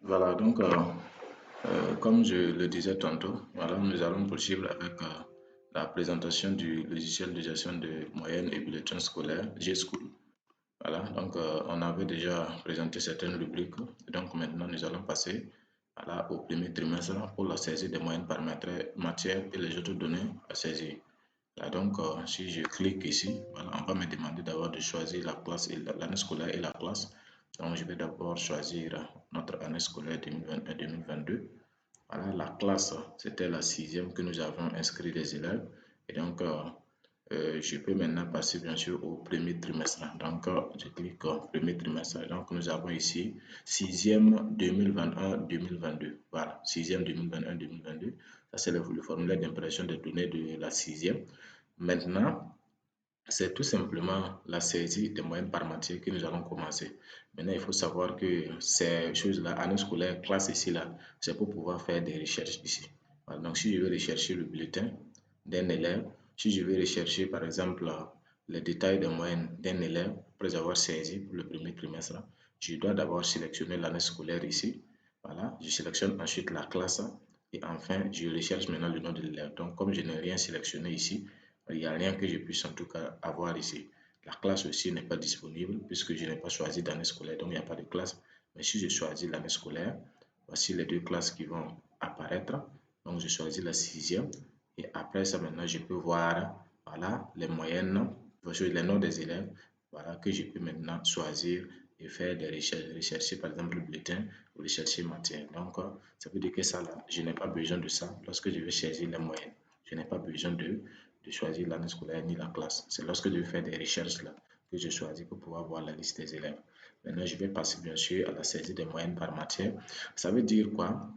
Voilà, donc comme je le disais tantôt, voilà, nous allons poursuivre avec la présentation du logiciel de gestion de moyenne et bulletins scolaires, G-School. Voilà, donc on avait déjà présenté certaines rubriques, donc maintenant nous allons passer voilà, au premier trimestre pour la saisie des moyennes par matière et les autres données à saisir. Là, donc, si je clique ici, voilà, on va me demander d'abord de choisir la classe et l'année scolaire et la classe. Donc, je vais d'abord choisir notre année scolaire 2021-2022. Voilà, la classe, c'était la sixième que nous avons inscrit les élèves. Et donc, je peux maintenant passer bien sûr au premier trimestre. Donc, je clique premier trimestre. Donc, nous avons ici sixième 2021-2022. Voilà, sixième 2021-2022. Ça, c'est le formulaire d'impression des données de la sixième. Maintenant, c'est tout simplement la saisie des moyennes par matière que nous allons commencer. Maintenant, il faut savoir que ces choses-là, année scolaire, classe ici, là, c'est pour pouvoir faire des recherches ici. Voilà, donc, si je veux rechercher le bulletin d'un élève, si je veux rechercher, par exemple, les détails des moyennes d'un élève, après avoir saisi pour le premier trimestre, je dois d'abord sélectionner l'année scolaire ici. Voilà, je sélectionne ensuite la classe et enfin, je recherche maintenant le nom de l'élève. Donc, comme je n'ai rien sélectionné ici, il n'y a rien que je puisse en tout cas avoir ici. La classe aussi n'est pas disponible puisque je n'ai pas choisi d'année scolaire, donc il n'y a pas de classe. Mais si je choisis l'année scolaire, voici les deux classes qui vont apparaître. Donc je choisis la sixième et après ça maintenant je peux voir voilà, les moyennes, les noms des élèves voilà, que je peux maintenant choisir et faire des recherches, rechercher par exemple le bulletin ou rechercher matière. Donc ça veut dire que ça là, je n'ai pas besoin de ça lorsque je vais choisir les moyennes. Je n'ai pas besoin de choisir l'année scolaire ni la classe. C'est lorsque je vais faire des recherches là que je choisis pour pouvoir voir la liste des élèves. Maintenant, je vais passer bien sûr à la saisie des moyennes par matière. Ça veut dire quoi?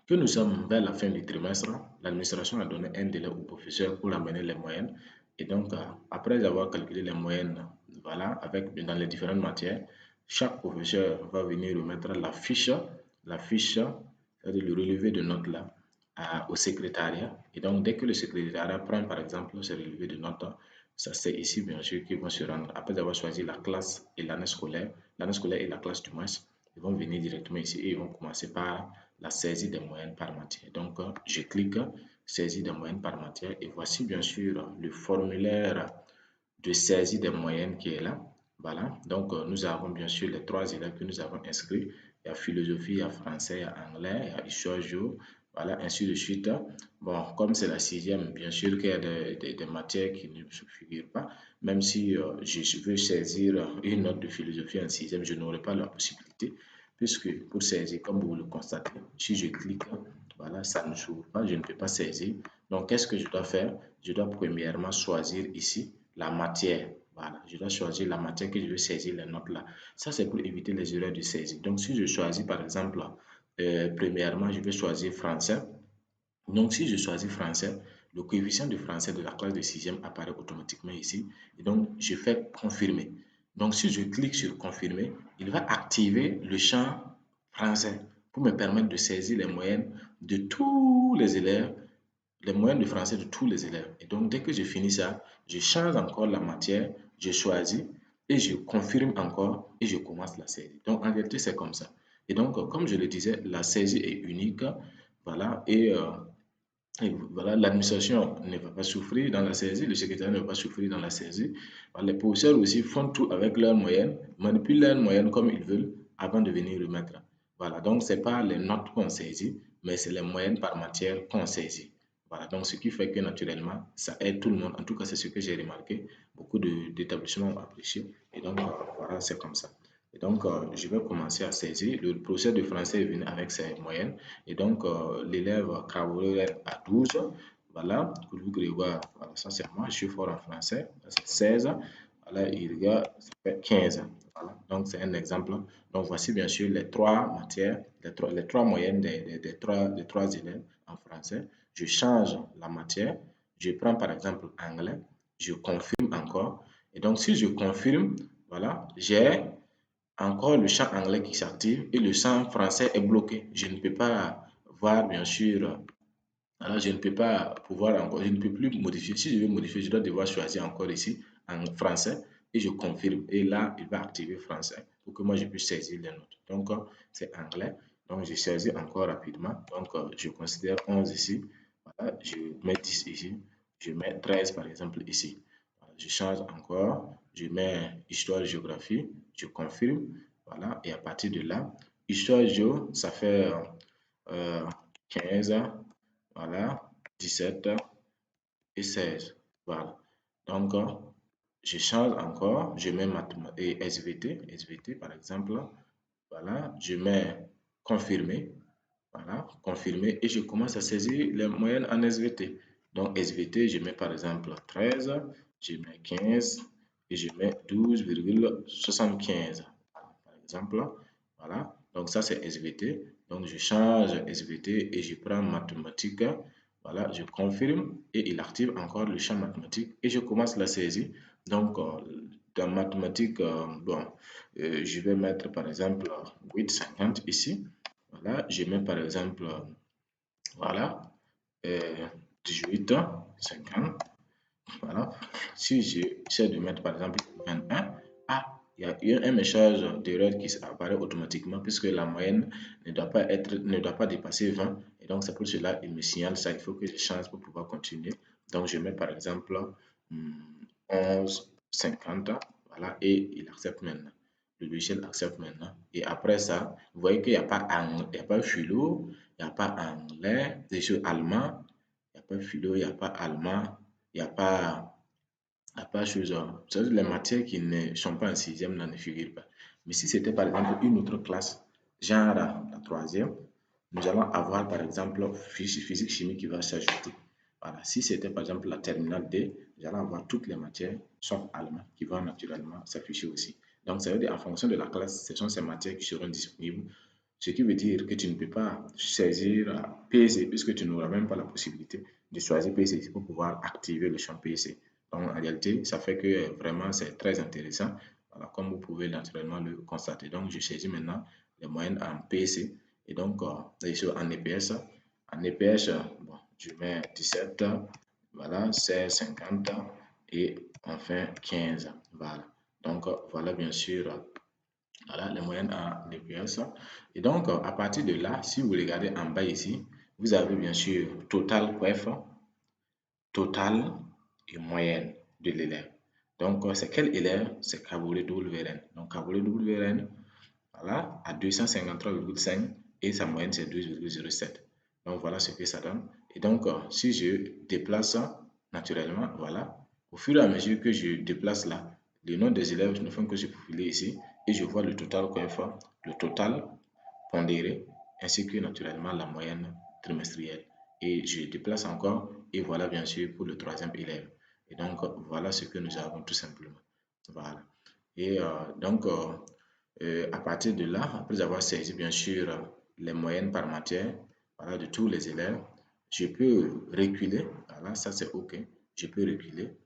Que nous sommes vers la fin du trimestre, l'administration a donné un délai au professeur pour amener les moyennes. Et donc, après avoir calculé les moyennes, voilà, dans les différentes matières, chaque professeur va venir remettre la fiche, c'est-à-dire le relevé de notes là, au secrétariat. Et donc, dès que le secrétariat prend par exemple ce relevé de notes, ça c'est ici bien sûr qu'ils vont se rendre. Après avoir choisi la classe et l'année scolaire et la classe du mois, ils vont venir directement ici et ils vont commencer par la saisie des moyennes par matière. Donc, je clique saisie des moyennes par matière et voici bien sûr le formulaire de saisie des moyennes qui est là. Voilà, donc nous avons bien sûr les trois élèves que nous avons inscrits. Il y a philosophie, il y a français, il y a anglais, il y a histoire géo, voilà, ainsi de suite. Bon, comme c'est la sixième, bien sûr qu'il y a des matières qui ne se figurent pas. Même si je veux saisir une note de philosophie en sixième, je n'aurai pas la possibilité, puisque pour saisir, comme vous le constatez, si je clique, voilà, ça ne s'ouvre pas, je ne peux pas saisir. Donc, qu'est-ce que je dois faire? Je dois premièrement choisir ici la matière. Voilà, je dois choisir la matière que je veux saisir, les notes là. Ça, c'est pour éviter les erreurs de saisie. Donc, si je choisis par exemple, premièrement, je vais choisir français. Donc, si je choisis français, le coefficient de français de la classe de sixième apparaît automatiquement ici. Et donc, je fais confirmer. Donc, si je clique sur confirmer, il va activer le champ français pour me permettre de saisir les moyennes de tous les élèves, les moyennes de français de tous les élèves. Et donc, dès que je finis ça, je change encore la matière, je choisis et je confirme encore et je commence la saisie. Donc, en réalité, c'est comme ça. Et donc, comme je le disais, la saisie est unique. Voilà, et voilà, l'administration ne va pas souffrir dans la saisie, le secrétaire ne va pas souffrir dans la saisie. Voilà, les professeurs aussi font tout avec leurs moyennes, manipulent leurs moyennes comme ils veulent avant de venir remettre. Voilà, donc ce n'est pas les notes qu'on saisit, mais c'est les moyennes par matière qu'on saisit. Voilà, donc ce qui fait que naturellement, ça aide tout le monde. En tout cas, c'est ce que j'ai remarqué. Beaucoup d'établissements ont apprécié. Et donc, voilà, c'est comme ça. Et donc, je vais commencer à saisir. Le professeur de français est venu avec ses moyennes. Et donc, l'élève Kraouler a 12. Voilà, Louis Grégoire, voilà, ça c'est moi, je suis fort en français, c'est 16. Voilà, Irga, ça fait 15. Voilà, donc c'est un exemple. Donc, voici bien sûr les trois matières, les trois moyennes des trois élèves en français. Je change la matière, je prends par exemple anglais, je confirme encore. Et donc, si je confirme, voilà, j'ai encore le champ anglais qui s'active et le champ français est bloqué. Je ne peux pas voir, bien sûr, alors je ne peux pas pouvoir encore, je ne peux plus modifier. Si je veux modifier, je dois devoir choisir encore ici en français et je confirme. Et là, il va activer français pour que moi je puisse saisir les notes. Donc, c'est anglais. Donc, je saisis encore rapidement. Donc, je considère 11 ici. Voilà, je mets 10 ici. Je mets 13 par exemple ici. Voilà, je change encore. Je mets histoire géographie. Je confirme. Voilà, et à partir de là, histoire géo, ça fait 15, voilà, 17 et 16. Voilà. Donc, je change encore. Je mets et SVT par exemple. Voilà, je mets confirmer. Voilà, confirmer et je commence à saisir les moyennes en SVT. Donc SVT, je mets par exemple 13, je mets 15 et je mets 12,75. Par exemple, voilà. Donc ça c'est SVT. Donc je change SVT et je prends mathématiques. Voilà, je confirme et il active encore le champ mathématique et je commence la saisie. Donc dans mathématiques, bon, je vais mettre par exemple 8,50 ici. Voilà, je mets par exemple, voilà, 18, 50. Voilà. Si j'essaie de mettre par exemple 21, ah, il y a un message d'erreur qui apparaît automatiquement puisque la moyenne ne doit pas dépasser 20. Et donc, c'est pour cela qu'il me signale ça. Il faut que je change pour pouvoir continuer. Donc, je mets par exemple 11, 50. Voilà, et il accepte maintenant. Le logiciel accepte maintenant. Et après ça, vous voyez qu'il n'y a pas philo, il n'y a pas anglais, des choses allemand, il n'y a pas philo, il n'y a pas allemand, il n'y a pas, chose. C'est-à-dire les matières qui ne sont pas en sixième ne figurent pas. Mais si c'était par exemple une autre classe, genre la troisième, nous allons avoir par exemple physique, chimie qui va s'ajouter. Voilà. Si c'était par exemple la terminale D, nous allons avoir toutes les matières, sauf allemand, qui vont naturellement s'afficher aussi. Donc, ça veut dire en fonction de la classe, ce sont ces matières qui seront disponibles. Ce qui veut dire que tu ne peux pas saisir PC puisque tu n'auras même pas la possibilité de choisir PC pour pouvoir activer le champ PC. Donc, en réalité, ça fait que vraiment, c'est très intéressant. Voilà, comme vous pouvez naturellement le constater. Donc, je saisis maintenant les moyennes en PC. Et donc, en EPS. En EPS, bon, je mets 17, voilà, 16, 50 et enfin 15. Voilà. Donc, voilà bien sûr voilà, les moyennes en EPS. Et donc, à partir de là, si vous regardez en bas ici, vous avez bien sûr total QF, total et moyenne de l'élève. Donc, c'est quel élève? C'est Kaboulé WRN. Donc, Kaboulé WRN, voilà, à 253,5 et sa moyenne, c'est 12,07. Donc, voilà ce que ça donne. Et donc, si je déplace naturellement, voilà, au fur et à mesure que je déplace là, le nom des élèves ne font que se profiler ici et je vois le total coefficient, le total pondéré, ainsi que naturellement la moyenne trimestrielle. Et je déplace encore et voilà bien sûr pour le troisième élève. Et donc, voilà ce que nous avons tout simplement. Voilà. Et à partir de là, après avoir saisi bien sûr les moyennes par matière, voilà, de tous les élèves, je peux reculer. Voilà, ça c'est OK. Je peux reculer.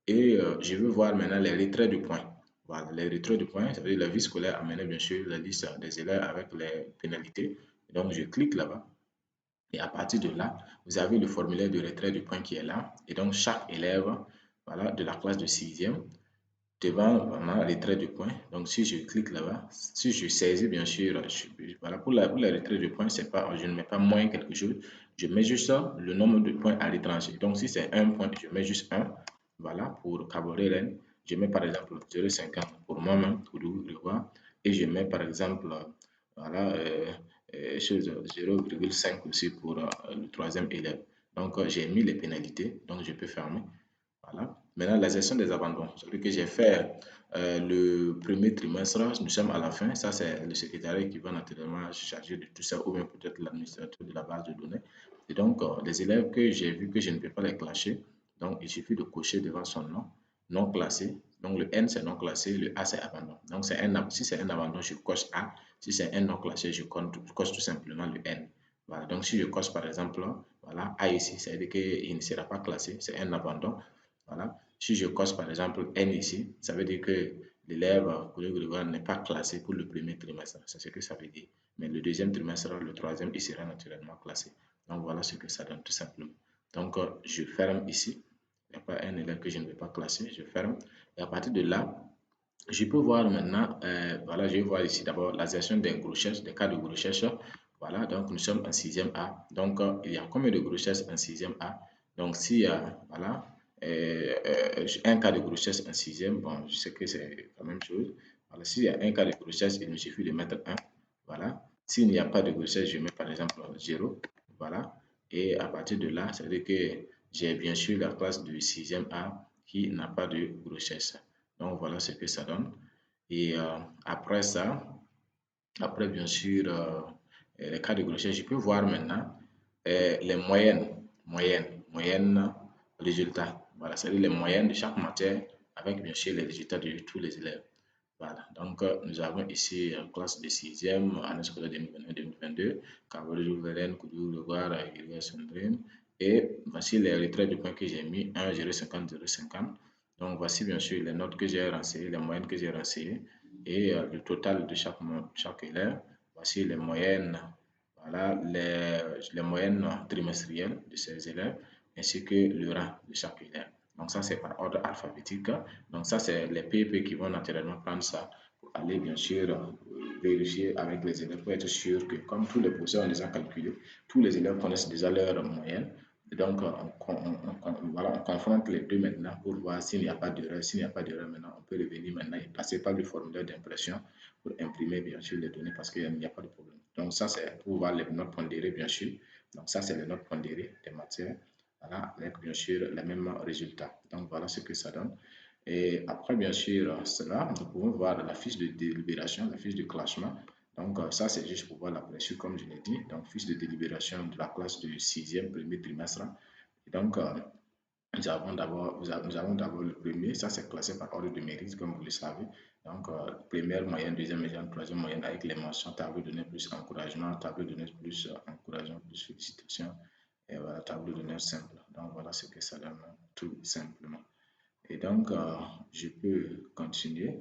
Et je veux voir maintenant les retraits de points. Voilà, les retraits de points, ça veut dire la vie scolaire amenait bien sûr la liste des élèves avec les pénalités. Donc, je clique là-bas. Et à partir de là, vous avez le formulaire de retrait de points qui est là. Et donc, chaque élève, voilà, de la classe de sixième devant vraiment les traits de points. Donc, si je clique là-bas, si je saisis, bien sûr, voilà, pour les retraits de points, c'est pas, je ne mets pas moins quelque chose, je mets juste le nombre de points à l'étranger. Donc, si c'est un point, je mets juste un. Voilà, pour Caboret Rennes, je mets par exemple 0,50 pour moi-même, pour le voir, et je mets par exemple, voilà, 0,5 aussi pour le troisième élève. Donc, j'ai mis les pénalités, donc je peux fermer. Voilà. Maintenant, la gestion des abandons. Celui que j'ai fait le premier trimestre, nous sommes à la fin. Ça, c'est le secrétariat qui va naturellement se charger de tout ça, ou bien peut-être l'administrateur de la base de données. Et donc, les élèves que j'ai vu que je ne peux pas les clasher, donc il suffit de cocher devant son nom, non classé. Donc, le N, c'est non classé, le A, c'est abandon. Donc, si c'est un abandon, je coche A. Si c'est un non classé, je coche tout simplement le N. Voilà. Donc, si je coche par exemple, voilà, A ici, ça veut dire qu'il ne sera pas classé, c'est un abandon. Voilà. Si je coche par exemple N ici, ça veut dire que l'élève n'est pas classé pour le premier trimestre. C'est ce que ça veut dire. Mais le deuxième trimestre, le troisième, il sera naturellement classé. Donc voilà ce que ça donne tout simplement. Donc je ferme ici. Il n'y a pas un élève que je ne vais pas classer. Je ferme. Et à partir de là, je peux voir maintenant, voilà, je vais voir ici d'abord la gestion des grossesses, des cas de grossesse. Voilà, donc nous sommes en 6e A. Donc, il y a combien de grossesses en 6e A? Donc, s'il y a, voilà, un cas de grossesse en 6e, bon, je sais que c'est la même chose. Voilà, s'il y a un cas de grossesse, il me suffit de mettre 1. Voilà. S'il n'y a pas de grossesse, je mets par exemple 0. Voilà. Et à partir de là, ça veut dire que j'ai bien sûr la classe de 6e A qui n'a pas de grossesse. Donc, voilà ce que ça donne. Et après ça, après, bien sûr, les cas de grossesse, je peux voir maintenant les moyennes résultats. Voilà, c'est-à-dire les moyennes de chaque matière avec bien sûr les résultats de tous les élèves. Voilà, donc nous avons ici classe de 6e, année scolaire 2021-2022, Cavalry Veren, Koudou, Levar, Aguirre, Sandrine. Et voici les retraits de points que j'ai mis 1, 0,50, 0,50. Donc voici bien sûr les notes que j'ai renseignées, les moyennes que j'ai renseignées et le total de chaque élève. Voici les moyennes, voilà, les moyennes trimestrielles de ces élèves ainsi que le rang de chaque élève. Donc ça, c'est par ordre alphabétique. Donc ça, c'est les PP qui vont naturellement prendre ça pour aller bien sûr vérifier avec les élèves pour être sûr que comme tous les professeurs ont déjà calculé, tous les élèves connaissent déjà leur moyenne. Et donc, voilà, on confronte les deux maintenant pour voir s'il n'y a pas d'erreur. S'il n'y a pas d'erreur maintenant, on peut revenir maintenant et passer par le formulaire d'impression pour imprimer bien sûr les données parce qu'il n'y a pas de problème. Donc ça, c'est pour voir les notes pondérées bien sûr. Donc ça, c'est les notes pondérées des matières. Voilà, avec bien sûr les mêmes résultats. Donc voilà ce que ça donne. Et après, bien sûr, cela, nous pouvons voir la fiche de délibération, la fiche de classement. Donc ça, c'est juste pour voir l'aperçu, comme je l'ai dit. Donc fiche de délibération de la classe du 6e premier trimestre. Et donc, nous avons d'abord le premier, ça c'est classé par ordre de mérite, comme vous le savez. Donc, première moyenne, deuxième moyenne, troisième moyenne avec les mentions, tableau de notes plus encouragement, tableau de notes plus encouragement plus félicitations. Et voilà, tableau de notes simple. Donc, voilà ce que ça donne tout simplement. Et donc, je peux continuer.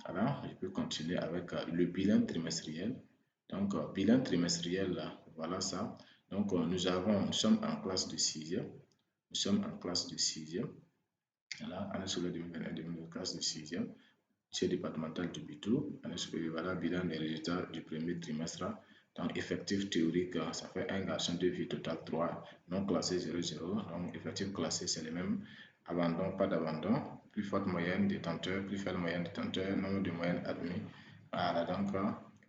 Voilà, je peux continuer avec le bilan trimestriel. Donc, bilan trimestriel, voilà ça. Donc, nous sommes en classe de 6e. Nous sommes en classe de 6e. Voilà, année scolaire 2021-2022, classe de 6e. Lycée départemental du Bitou. Année scolaire, voilà, bilan des résultats du premier trimestre. Donc, effectif théorique, ça fait un garçon, 2 filles, total 3. Non classé 0,0. Donc, effectif classé, c'est le même. Abandon, pas d'abandon. Plus forte moyenne détenteur, plus faible moyenne détenteur, nombre de moyennes admis. Voilà, donc,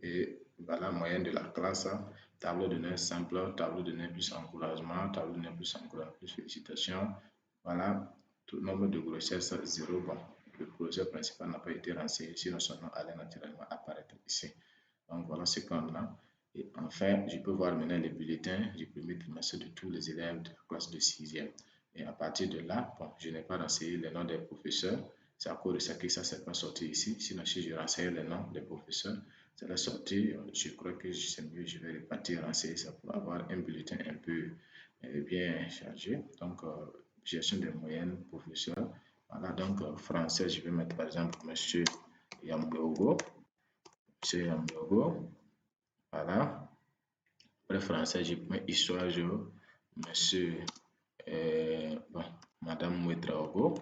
et voilà, moyenne de la classe. Tableau de notes simple, tableau de notes plus encouragement, tableau de notes plus encouragement, plus félicitations. Voilà, tout nombre de grossesses 0. Bon, le professeur principal n'a pas été renseigné, sinon son nom allait naturellement apparaître ici. Donc voilà ce qu'on a. Et enfin, je peux voir maintenant les bulletins du premier trimestre de tous les élèves de la classe de 6e. Et à partir de là, bon, je n'ai pas renseigné les noms des professeurs. C'est à cause de ça que ça ne s'est pas sorti ici. Sinon, si je renseigne les noms des professeurs, ça va sortir. Je crois que c'est mieux, je vais repartir renseigner ça pour avoir un bulletin un peu bien chargé. Donc, gestion des moyennes, professeurs. Voilà, donc français, je vais mettre par exemple Monsieur Yambogo. Monsieur Yambogo. Voilà. Après français, je mets histoire, je Monsieur, bon, Madame Ouetraogo.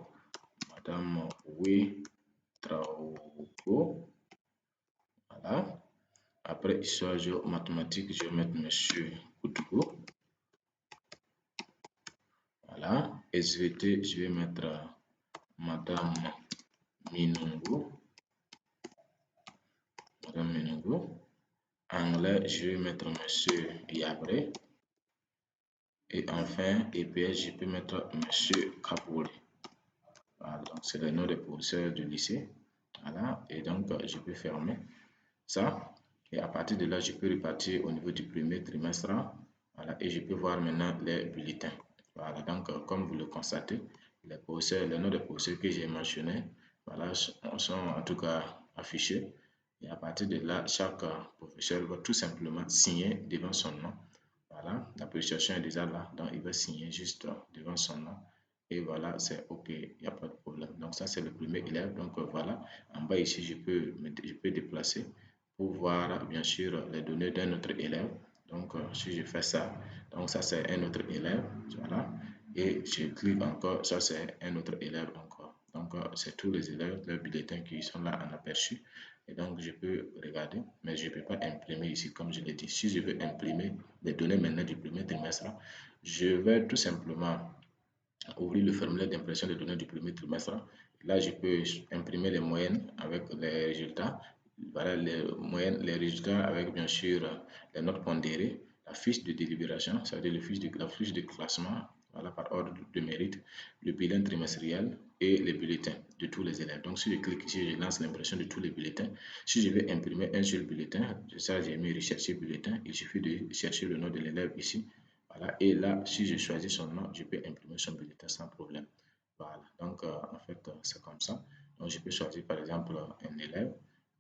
Madame Ouetraogo. Voilà. Après histoire, je mathématiques, je vais mettre Monsieur Koutougo. Voilà. SVT, je vais mettre Madame Minungo. Madame Minungo. Anglais, je vais mettre Monsieur Yabré. Et enfin, EPS, je peux mettre Monsieur Kapouri. Voilà, donc c'est le nom des professeurs du lycée. Voilà, et donc je peux fermer ça. Et à partir de là, je peux repartir au niveau du premier trimestre. Voilà, et je peux voir maintenant les bulletins. Voilà, donc comme vous le constatez, les noms des professeurs que j'ai mentionnés, voilà, sont en tout cas affichés. Et à partir de là, chaque professeur va tout simplement signer devant son nom. Voilà, l'appréciation est déjà là, donc il va signer juste devant son nom. Et voilà, c'est OK, il n'y a pas de problème. Donc ça, c'est le premier élève. Donc voilà, en bas ici, je peux déplacer pour voir bien sûr les données d'un autre élève. Donc si je fais ça, donc ça c'est un autre élève, voilà. Et je clique encore, ça c'est un autre élève encore. Donc c'est tous les élèves, leurs bulletins qui sont là en aperçu. Et donc, je peux regarder, mais je ne peux pas imprimer ici, comme je l'ai dit. Si je veux imprimer les données maintenant du premier trimestre, je vais tout simplement ouvrir le formulaire d'impression des données du premier trimestre. Là, je peux imprimer les moyennes avec les résultats. Voilà les moyennes, les résultats avec bien sûr les notes pondérées, la fiche de délibération, c'est-à-dire la fiche de classement, voilà, par ordre de mérite, le bilan trimestriel et les bulletins de tous les élèves. Donc, si je clique ici, je lance l'impression de tous les bulletins. Si je vais imprimer un seul bulletin, ça j'ai mis rechercher bulletin, il suffit de chercher le nom de l'élève ici. Voilà. Et là, si je choisis son nom, je peux imprimer son bulletin sans problème. Voilà. Donc, en fait, c'est comme ça. Donc, je peux choisir, par exemple, un élève,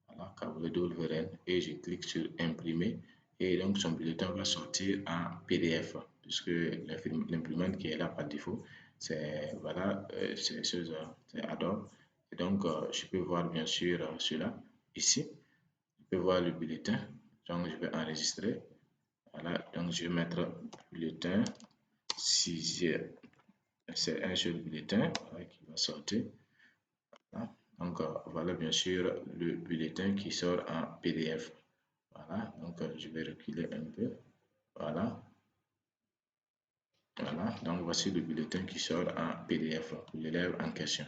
voilà, KWN, et je clique sur imprimer. Et donc, son bulletin va sortir en PDF, puisque l'imprimante qui est là par défaut, c'est voilà, c'est Adobe. Et donc, je peux voir bien sûr cela ici. Je peux voir le bulletin. Donc, je vais enregistrer. Voilà, donc je vais mettre bulletin sixième. C'est un seul bulletin qui va sortir. Voilà. Donc voilà bien sûr le bulletin qui sort en PDF. Voilà, donc je vais reculer un peu. Voilà, voilà. Donc voici le bulletin qui sort en PDF pour l'élève en question.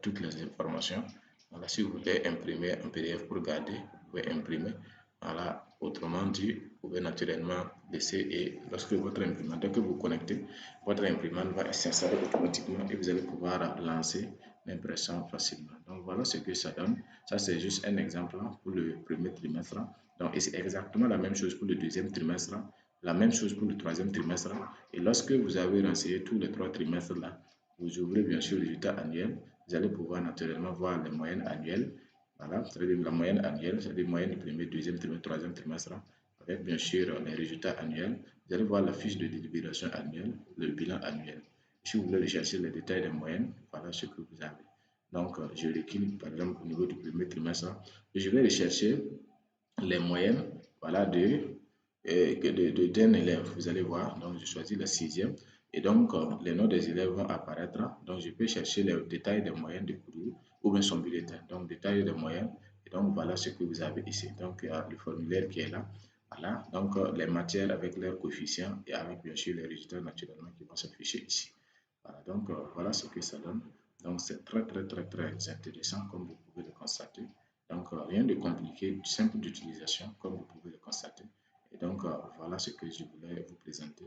Toutes les informations. Voilà, si vous voulez imprimer un PDF pour garder, vous pouvez imprimer. Voilà, autrement dit, vous pouvez naturellement laisser et lorsque votre imprimante, dès que vous connectez, votre imprimante va s'installer automatiquement et vous allez pouvoir lancer l'impression facilement. Donc voilà ce que ça donne. Ça, c'est juste un exemple pour le premier trimestre. Donc, c'est exactement la même chose pour le deuxième trimestre, la même chose pour le troisième trimestre. Et lorsque vous avez renseigné tous les trois trimestres là, vous ouvrez bien sûr le résultat annuel. Vous allez pouvoir naturellement voir les moyennes annuelles. Voilà, c'est-à-dire la moyenne annuelle, c'est-à-dire la moyenne du premier, deuxième trimestre, troisième trimestre, avec bien sûr les résultats annuels. Vous allez voir la fiche de délibération annuelle, le bilan annuel. Si vous voulez rechercher les détails des moyennes, voilà ce que vous avez. Donc, je recule par exemple au niveau du premier trimestre. Je vais rechercher les moyennes, voilà, d'un élève. Vous allez voir, donc je choisis la sixième. Et donc, les noms des élèves vont apparaître. Donc, je peux chercher les détails des moyennes de Kourou ou bien son bulletin. Donc, détail des moyennes. Et donc, voilà ce que vous avez ici. Donc, il y a le formulaire qui est là. Voilà. Donc, les matières avec leurs coefficients et avec bien sûr les résultats naturellement qui vont s'afficher ici. Voilà. Donc, voilà ce que ça donne. Donc, c'est très, très, très, très intéressant comme vous pouvez le constater. Donc, rien de compliqué, simple d'utilisation, comme vous pouvez le constater. Et donc, voilà ce que je voulais vous présenter.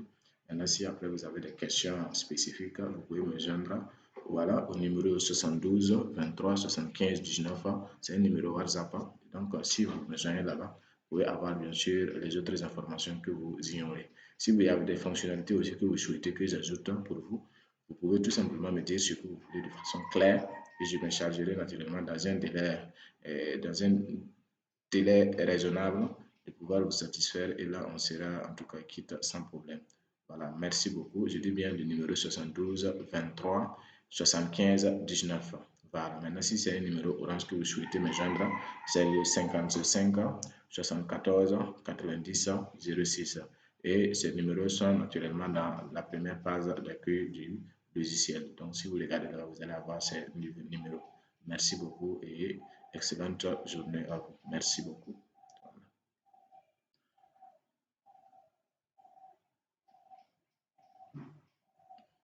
Maintenant, si après vous avez des questions spécifiques, vous pouvez me joindre voilà, au numéro 72 23 75 19. C'est un numéro WhatsApp. Donc, si vous me joignez là-bas, vous pouvez avoir bien sûr les autres informations que vous ignorez. Si vous avez des fonctionnalités aussi que vous souhaitez que j'ajoute pour vous, vous pouvez tout simplement me dire ce que vous voulez de façon claire et je me chargerai naturellement dans un délai raisonnable de pouvoir vous satisfaire et là on sera en tout cas quitte sans problème. Voilà, merci beaucoup. Je dis bien le numéro 72 23 75 19. Voilà, maintenant si c'est un numéro orange que vous souhaitez me joindre, c'est le 55 74 90 06. Et ces numéros sont naturellement dans la première page d'accueil du logiciel. Donc si vous regardez là, vous allez avoir ces numéros. Merci beaucoup et excellente journée à vous. Merci beaucoup.